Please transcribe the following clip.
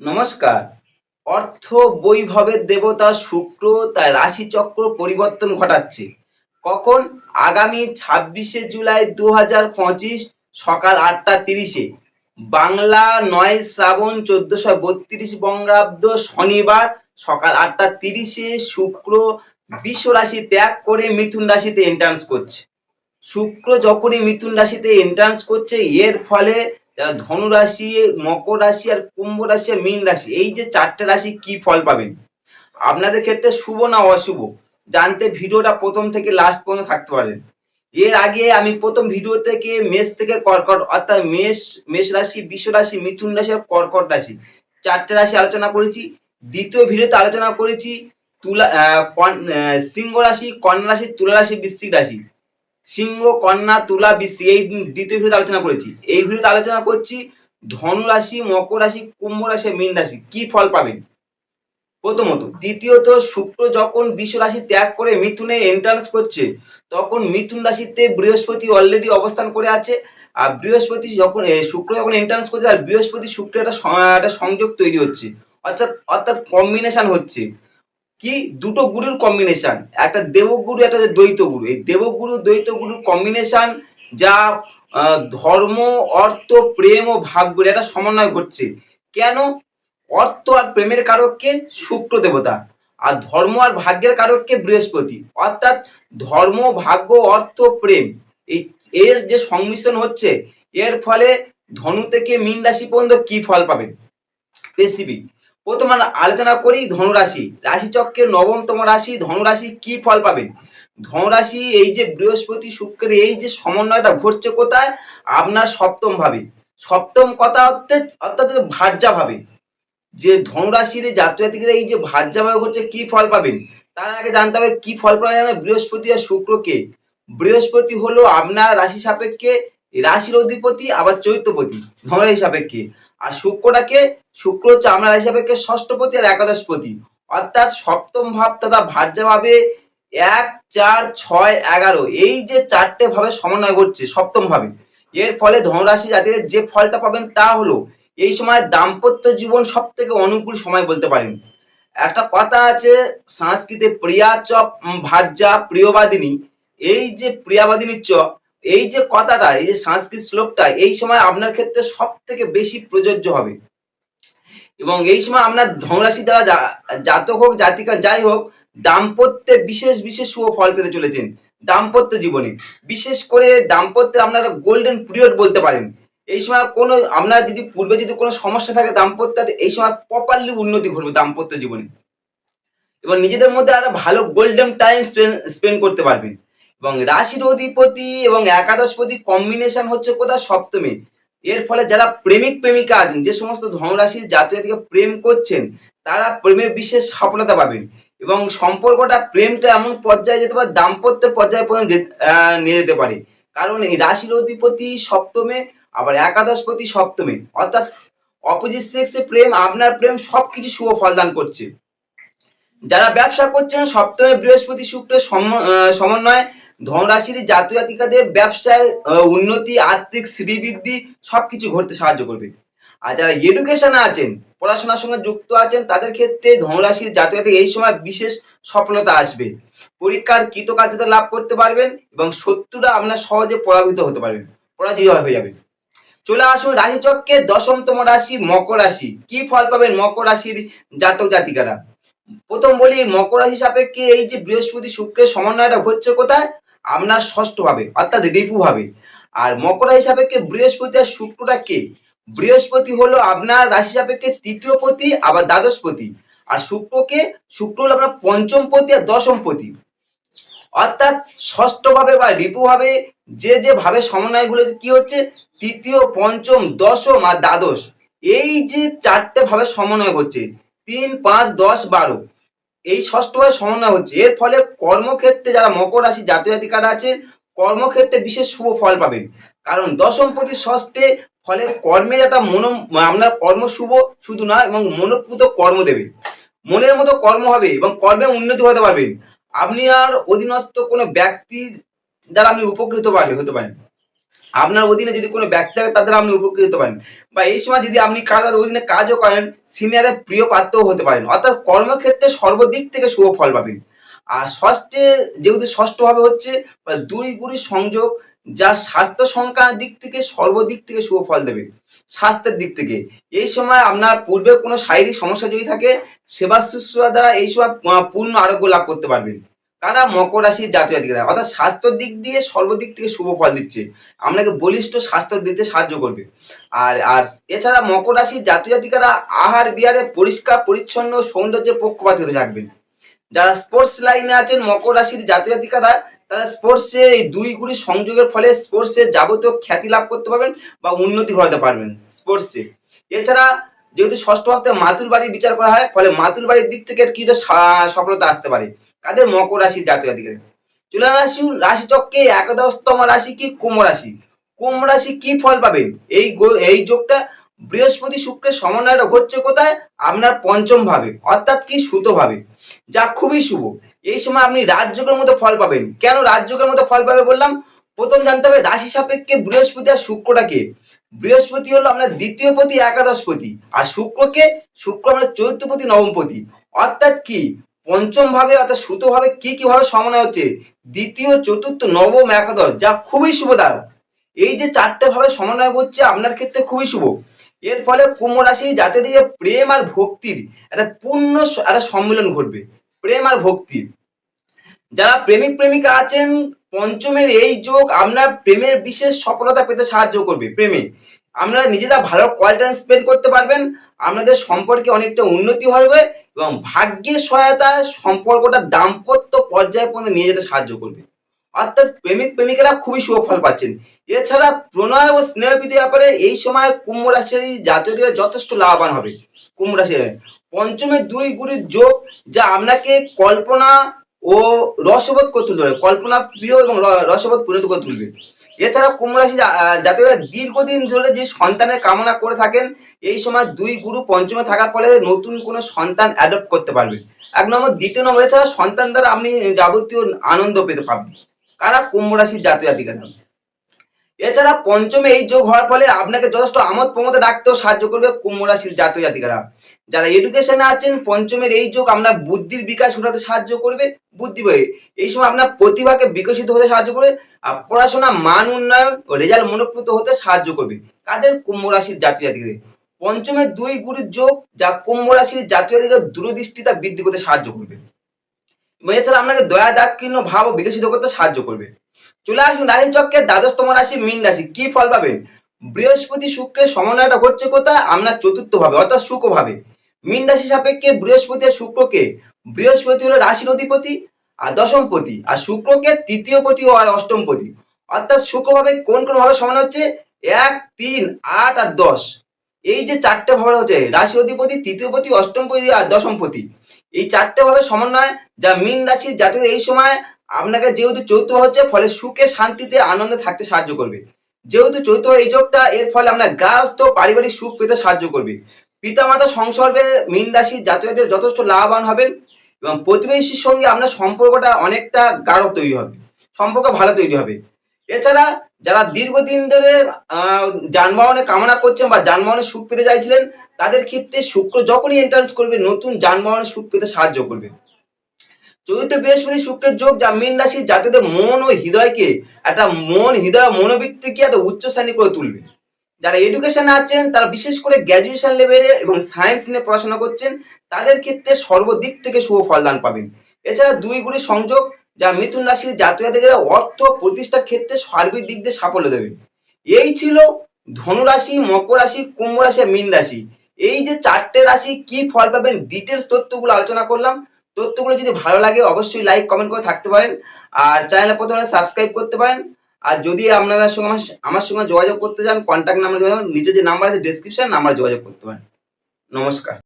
নমস্কার। অর্থ বৈভবের দেবতা শুক্র তার রাশিচক্র পরিবর্তন ঘটাচ্ছে। কখন? আগামী 26শে জুলাই 2025 সকাল 8টা 30-এ। বাংলা 9 শ্রাবণ 1432 বঙ্গাব্দ শনিবার সকাল 8টা 30-এ শুক্র বৃষ রাশি ত্যাগ করে মিথুন রাশিতে এন্ট্রান্স করছে। শুক্র যখনই মিথুন রাশিতে এন্ট্রান্স করছে, এর ফলে যারা ধনু রাশি, মকর রাশি আর কুম্ভ রাশি আর মীন রাশি, এই যে চারটে রাশি কি ফল পাবেন আপনাদের ক্ষেত্রে, শুভ না অশুভ, জানতে ভিডিওটা প্রথম থেকে লাস্ট পর্যন্ত থাকতে পারেন। এর আগে আমি প্রথম ভিডিও থেকে মেষ থেকে কর্কট, অর্থাৎ মেষ রাশি, বৃষ রাশি, মিথুন রাশি আর কর্কট রাশি, চারটে রাশি আলোচনা করেছি। দ্বিতীয় ভিডিওতে আলোচনা করেছি সিংহ রাশি, কন্যা রাশি, তুলা রাশি, বৃশ্চিক রাশি। সিংহ, কন্যা, তুলা, বৃশ্চিক, এই দ্বিতীয় ভিডিওতে আলোচনা করেছি। এই ভিডিওতে আলোচনা করছি ধনু রাশি, মকর রাশি, কুম্ভ রাশি, মীন রাশি কি ফল পাবেন প্রথমত। দ্বিতীয়ত, শুক্র যখন বৃষ রাশি ত্যাগ করে মিথুনে এন্ট্রান্স করছে, তখন মিথুন রাশিতে বৃহস্পতি অলরেডি অবস্থান করে আছে। আর বৃহস্পতি যখন শুক্র যখন এন্ট্রান্স করছে, আর বৃহস্পতি শুক্র একটা সংযোগ তৈরি হচ্ছে, অর্থাৎ কম্বিনেশন হচ্ছে। কি? দুটো গুরুর কম্বিনেশন, একটা দেবগুরু, একটা দ্বৈত গুরু। এই দেবগুরু দ্বৈত গুরুর কম্বিনেশন, যা ধর্ম, অর্থ, প্রেম ও ভাগ্যের একটা সমন্বয় ঘটছে। কেন? অর্থ আর প্রেমের কারককে শুক্র দেবতা, আর ধর্ম আর ভাগ্যের কারককে বৃহস্পতি। অর্থাৎ ধর্ম, ভাগ্য, অর্থ, প্রেম, এই এর যে সংমিশ্রণ হচ্ছে, এর ফলে ধনু থেকে মীন রাশি পর্যন্ত কি ফল পাবেন স্পেসিফিক। প্রথম আমরা আলোচনা করি ধনুরাশি। রাশিচক্রের নবমতম রাশি ধনুরাশি, কি ফল পাবেন? ধনুরাশি, এই যে বৃহস্পতি শুক্রের এই যে সমন্বয়টা ঘটছে কোথায়? আপনার সপ্তম ভাবে। সপ্তম কথা অর্থাৎ ভার্যা ভাবে। যে ধনুরাশির জাতজাতিকেরা এই যে ভার্যা ভাবে ঘটছে, কি ফল পাবেন তার আগে জানতে হবে কি ফল পাওয়া যাবে। বৃহস্পতি আর শুক্রকে, বৃহস্পতি হলো আপনার রাশি সাপেক্ষে রাশির অধিপতি, আবার চৈত্যপতি ধনুরাশি সাপেক্ষে। আর শুক্র হচ্ছে আপনার রাশি সাপেক্ষে ষষ্ঠপতি আর একাদশপতি। অর্থাৎ সপ্তম ভাব তথা ভার্যা ভাবে 1, 4, 6, 11, এই যে চারটে ভাবে সমন্বয় ঘটছে সপ্তম ভাবে। এর ফলে ধনুরাশি জাতিদের যে ফলটা পাবেন তা হলো, এই সময় দাম্পত্য জীবন সব থেকে অনুকূল সময় বলতে পারেন। একটা কথা আছে সংস্কৃতে, প্রিয়া চ ভার্যা প্রিয়বাদিনী। এই যে প্রিয়াবাদিনী চ, এই যে কথাটা, এই যে সংস্কৃত শ্লোকটা, এই সময় আপনার ক্ষেত্রে সব থেকে বেশি প্রযোজ্য হবে। এবং এই সময় আপনার ধনুরাশি দ্বারা জাতক হোক জাতিকা যাই হোক, দাম্পত্যে বিশেষ বিশেষ শুভ ফল পেতে চলেছেন। দাম্পত্য জীবনে, বিশেষ করে দাম্পত্যে আপনারা গোল্ডেন পিরিয়ড বলতে পারেন। এই সময় কোনো আপনার যদি পূর্বে যদি কোনো সমস্যা থাকে দাম্পত্যের, এই সময় প্রপারলি উন্নতি ঘটবে দাম্পত্য জীবনে, এবং নিজেদের মধ্যে একটা ভালো গোল্ডেন টাইম স্পেন্ড করতে পারবেন। এবং রাশির অধিপতি এবং একাদশপতি কম্বিনেশন হচ্ছে কোথায়? সপ্তমে। এর ফলে যারা প্রেমিক প্রেমিকা আছেন, যে সমস্ত ধনুরাশির জাতজাতিকে প্রেম করছেন, তারা প্রেমে বিশেষ সফলতা পাবেন। এবং সম্পর্কটা, প্রেমটা এমন পর্যায়ে যেতে পারে, দাম্পত্যের পর্যায়ে পর্যন্ত নিয়ে যেতে পারে। কারণ এই রাশির অধিপতি সপ্তমে, আবার একাদশপতি সপ্তমে, অর্থাৎ অপোজিট সেক্সে প্রেম, আপনার প্রেম, সবকিছু শুভ ফলদান করছে। যারা ব্যবসা করছেন, সপ্তমে বৃহস্পতি শুক্রের সমন্বয়ে ধনরাশির জাতজাতিকাদের ব্যবসায় উন্নতি, আর্থিক শ্রীবৃদ্ধি সবকিছু ঘটতে সাহায্য করবে। আর যারা এডুকেশনে আছেন, পড়াশোনার সঙ্গে যুক্ত আছেন, তাদের ক্ষেত্রে ধনরাশির জাতজাতিক এই সময় বিশেষ সফলতা আসবে। পরীক্ষার কৃতকার্যতা লাভ করতে পারবেন এবং শত্রুরা আপনার সহজে পরাজিত হতে পারবেন, পরাজিত হয়ে যাবে। চলে আসুন রাশিচক্রে দশমতম রাশি মকর রাশি, কি ফল পাবেন মকর রাশির জাতক জাতিকারা। প্রথম বলি, মকর রাশি সাপেক্ষে এই যে বৃহস্পতি শুক্রের সমন্বয়টা হচ্ছে কোথায়? আপনার ষষ্ঠ ভাবে, অর্থাৎ রিপু ভাবে। আর মকর রাশি সাপেক্ষে বৃহস্পতি আর শুক্রটা কে? বৃহস্পতি হলো আপনার রাশি সাপেক্ষে তৃতীয় পতি, আবার দ্বাদশ পতি। আর শুক্র হলো আপনার পঞ্চম পতি আর দশম পতি। অর্থাৎ ষষ্ঠ ভাবে বা রিপু ভাবে যে ভাবে সমন্বয়গুলো কি হচ্ছে, তৃতীয়, পঞ্চম, দশম আর দ্বাদশ, এই যে চারটে ভাবে সমন্বয় করছে, 3, 5, 10, 12, এই ষষ্ঠভাবে সমন্বয় হচ্ছে। এর ফলে কর্মক্ষেত্রে যারা মকর রাশি জাতজাতিকারা আছে, কর্মক্ষেত্রে বিশেষ শুভ ফল পাবেন। কারণ দশমপতি ষষ্ঠে, ফলে কর্মের একটা আপনার কর্ম শুভ শুধু নয়, এবং মনোপ্রুত কর্ম দেবে, মনের মতো কর্ম হবে এবং কর্মে উন্নতি হতে পারবেন। আপনি আর অধীনস্থ কোনো ব্যক্তি দ্বারা আপনি উপকৃত হতে পারেন। আপনার অধীনে যদি কোনো ব্যক্তি থাকে তাদের আপনি উপকৃত হতে পারেন, বা এই সময় যদি আপনি কারোর অধীনে কাজও করেন সিনিয়রের প্রিয় পাত্রও হতে পারেন, অর্থাৎ কর্মক্ষেত্রে সর্বদিক থেকে শুভ ফল পাবেন। আর ষষ্ঠে যেহেতু ষষ্ঠভাবে হচ্ছে দুই গুরুর সংযোগ, যা স্বাস্থ্য সংক্রান্ত দিক থেকে সর্বদিক থেকে শুভ ফল দেবে। স্বাস্থ্যের দিক থেকে এই সময় আপনার পূর্বে কোনো শারীরিক সমস্যা যদি থাকে সেবা শুশ্রূষা দ্বারা এই সময় পূর্ণ আরোগ্য লাভ করতে পারবেন। কারা মকর রাশির জাতক জাতিকারা, অর্থাৎ স্বাস্থ্যের দিক দিয়ে সর্বদিক থেকে শুভ ফল দিচ্ছে, আপনাকে বলিষ্ঠ স্বাস্থ্য দিতে সাহায্য করবে। আর আর এছাড়া মকর রাশির জাতক জাতিকারা আহার বিহারে পরিষ্কার পরিচ্ছন্ন সৌন্দর্যের পক্ষপাতী হতে থাকবেন। যারা স্পোর্টস লাইনে আছেন মকর রাশির জাতক জাতিকারা, তারা স্পোর্টসে এই দুই গুলির সংযোগের ফলে স্পোর্টসে যাবতীয় খ্যাতি লাভ করতে পারবেন বা উন্নতি ঘটাতে পারবেন স্পোর্টসে। এছাড়া যেহেতু ষষ্ঠ ভাবতে মাতুল বাড়ির বিচার করা হয়, ফলে মাতুল বাড়ির দিক থেকে কিছুটা সফলতা আসতে পারে কাদের মকর রাশির জাতক জাতিকারা। তুলা রাশি রাশিচক্রে একাদশতম রাশি কি কুম্ভ রাশি। কুম্ভ রাশি কি ফল পাবেন এই যোগটা বৃহস্পতি শুক্রের সমন্বয়টা ঘটছে কোথায়, আপনার পঞ্চম ভাবে, অর্থাৎ কি সুতো ভাবে, যা খুবই শুভ। এই সময় আপনি রাজযোগের মতো ফল পাবেন। কেন রাজযোগের মতো ফল পাবে বললাম, প্রথম জানতে হবে রাশি সাপেক্ষে বৃহস্পতি আর শুক্রটাকে। বৃহস্পতি হলো আপনার দ্বিতীয় পতি একাদশপতি, আর শুক্র আপনার চতুর্থপতি নবমপতি, অর্থাৎ কি পঞ্চম ভাবে অর্থাৎ সুতো ভাবে কি ভাবে সমন্বয় হচ্ছে, দ্বিতীয় চতুর্থ নবম একাদশ, যা খুবই শুভ দ্বারা। এই যে চারটে ভাবে সমন্বয় করছে আপনার ক্ষেত্রে খুবই শুভ। এর ফলে কুম্ভ রাশি যাতে দিয়ে প্রেম আর ভক্তির একটা পূর্ণ একটা সম্মিলন ঘটবে, প্রেম আর ভক্তির। যারা প্রেমিক প্রেমিকা আছেন পঞ্চমের এই যোগ আপনার প্রেমের বিশেষ সফলতা পেতে সাহায্য করবে। প্রেমে আপনারা নিজেরা ভালো কোয়ালিটি টাইম স্পেন্ড করতে পারবেন, আপনাদের সম্পর্কে অনেকটা উন্নতি হবে এবং ভাগ্যের সহায়তায় সম্পর্কটা দাম্পত্য পর্যায়ে পর্যন্ত নিয়ে যেতে সাহায্য করবে, অর্থাৎ প্রেমিক প্রেমিকারা খুবই শুভ ফল পাচ্ছেন। এছাড়া প্রণয় ও স্নেহপ্রীতি ব্যাপারে এই সময় কুম্ভ রাশির জাতকরা যথেষ্ট লাভবান হবে। কুম্ভ রাশির পঞ্চমে দুই গুরুর যোগ, যা আপনাকে কল্পনা ও রসবোধ করে তুলতে পারে, কল্পনা প্রিয় এবং রসবোধ পরিণত করে তুলবে। এছাড়া কুম্ভ রাশি জাতকরা দীর্ঘদিন ধরে যে সন্তানের কামনা করে থাকেন এই সময় দুই গুরু পঞ্চমে থাকার ফলে নতুন কোনো সন্তান অ্যাডপ্ট করতে পারবেন। এক নম্বর, দ্বিতীয় নম্বর এছাড়া সন্তান দ্বারা আপনি যাবতীয় আনন্দ পেতে পারবেন। কারা কুম্ভ রাশির জাতক জাতিকারা। এছাড়া পঞ্চমে এই যোগ হওয়ার ফলে আপনাকে যথেষ্ট আমোদ প্রমোদে রাখতেও সাহায্য করবে কুম্ভ রাশির জাতক জাতিকারা। যারা এডুকেশনে আছেন পঞ্চমের এই যোগ আপনার বুদ্ধির বিকাশ ঘটাতে সাহায্য করবে। বুদ্ধি বয়ে এই সময় আপনার প্রতিভাকে বিকশিত হতে সাহায্য করবে, আর পড়াশোনা মান উন্নয়ন ও রেজাল্ট মনোপ্রত হতে সাহায্য করবে কাদের কুম্ভ রাশির জাতক জাতিকাদের। পঞ্চমের দুই গুরুর যোগ, যা কুম্ভ রাশির জাতক জাতিকার দূরদৃষ্টিতা বৃদ্ধি করতে সাহায্য করবে এবং এছাড়া আপনাকে দয়া দাক্ষিণ্য ভাব বিকশিত করতে সাহায্য করবে। চলে আসুন রাশি চক্রের দ্বাদশতম রাশি মীন রাশি। কি ফল পাবেন, বৃহস্পতি শুক্রের সমন্বয়টা ঘটছে কোথায়, আপনার চতুর্থ ভাবে অর্থাৎ শুক্র ভাবে। মীন রাশি সাপেক্ষে বৃহস্পতি আর শুক্রকে, বৃহস্পতি হলো রাশির অধিপতি আর দশমপতি, আর শুক্রকে তৃতীয় পতি ও আর অষ্টমপতি, অর্থাৎ শুক্র ভাবে কোন কোন ভাবে সমান হচ্ছে 1, 3, 8 আর 10। এই যে চারটে ভাবে হচ্ছে রাশি অধিপতি, তৃতীয়পতি, অষ্টমপতি আর দশমপতি, এই চারটে ভাবে সমন্বয়, যা মীন রাশির জাতক এই সময় আপনাকে যেহেতু চৌথ হচ্ছে ফলে সুখে শান্তিতে আনন্দে থাকতে সাহায্য করবে। যেহেতু চৌথ এই যোগটা এর ফলে আপনার গৃহস্থ পারিবারিক সুখ পেতে সাহায্য করবে। পিতামাতা সংসর্গে মীন রাশির জাতকদের যথেষ্ট লাভবান হবেন এবং প্রতিবেশীর সঙ্গে আপনার সম্পর্কটা অনেকটা গাঢ় তৈরি হবে, সম্পর্ক ভালো তৈরি হবে। এছাড়া যারা দীর্ঘদিন ধরে যানবাহনে কামনা করছেন বা যানবাহনের সুখ পেতে চাইছিলেন তাদের ক্ষেত্রে শুক্র যখনই এন্ট্রান্স করবে নতুন যানবাহনের সুখ পেতে সাহায্য করবে। চতুর্থ বৃহস্পতি শুক্রের যোগ, যা মীন রাশির জাতকদের মন ও হৃদয়কে একটা মনোবৃত্তিকে একটা উচ্চ শ্রেণী করে তুলবে। যারা এডুকেশনে আছেন তারা বিশেষ করে গ্র্যাজুয়েশন লেভেলে এবং সায়েন্স নিয়ে পড়াশোনা করছেন তাদের ক্ষেত্রে সর্বদিক থেকে শুভ ফলদান পাবেন। এছাড়া দুই গুণের সংযোগ, যা মিথুন রাশির জাতকদের অর্থ প্রতিষ্ঠার ক্ষেত্রে সার্বিক দিক দিয়ে সাফল্য দেবে। এই ছিল ধনুরাশি, মকর রাশি, কুম্ভ রাশি আর মীন রাশি। এই যে চারটে রাশি কি ফল পাবেন ডিটেলস তথ্যগুলো আলোচনা করলাম। তথ্যগুলো যদি ভালো লাগে অবশ্যই লাইক কমেন্ট করে থাকতে পারেন, আর চ্যানেলে প্রথমে সাবস্ক্রাইব করতে পারেন। আর যদি আপনারা সঙ্গে আমার সঙ্গে যোগাযোগ করতে চান কন্ট্যাক্ট নাম্বার নিচে যে নাম্বার আছে ডেসক্রিপশন নাম্বার যোগাযোগ করতে পারেন। নমস্কার।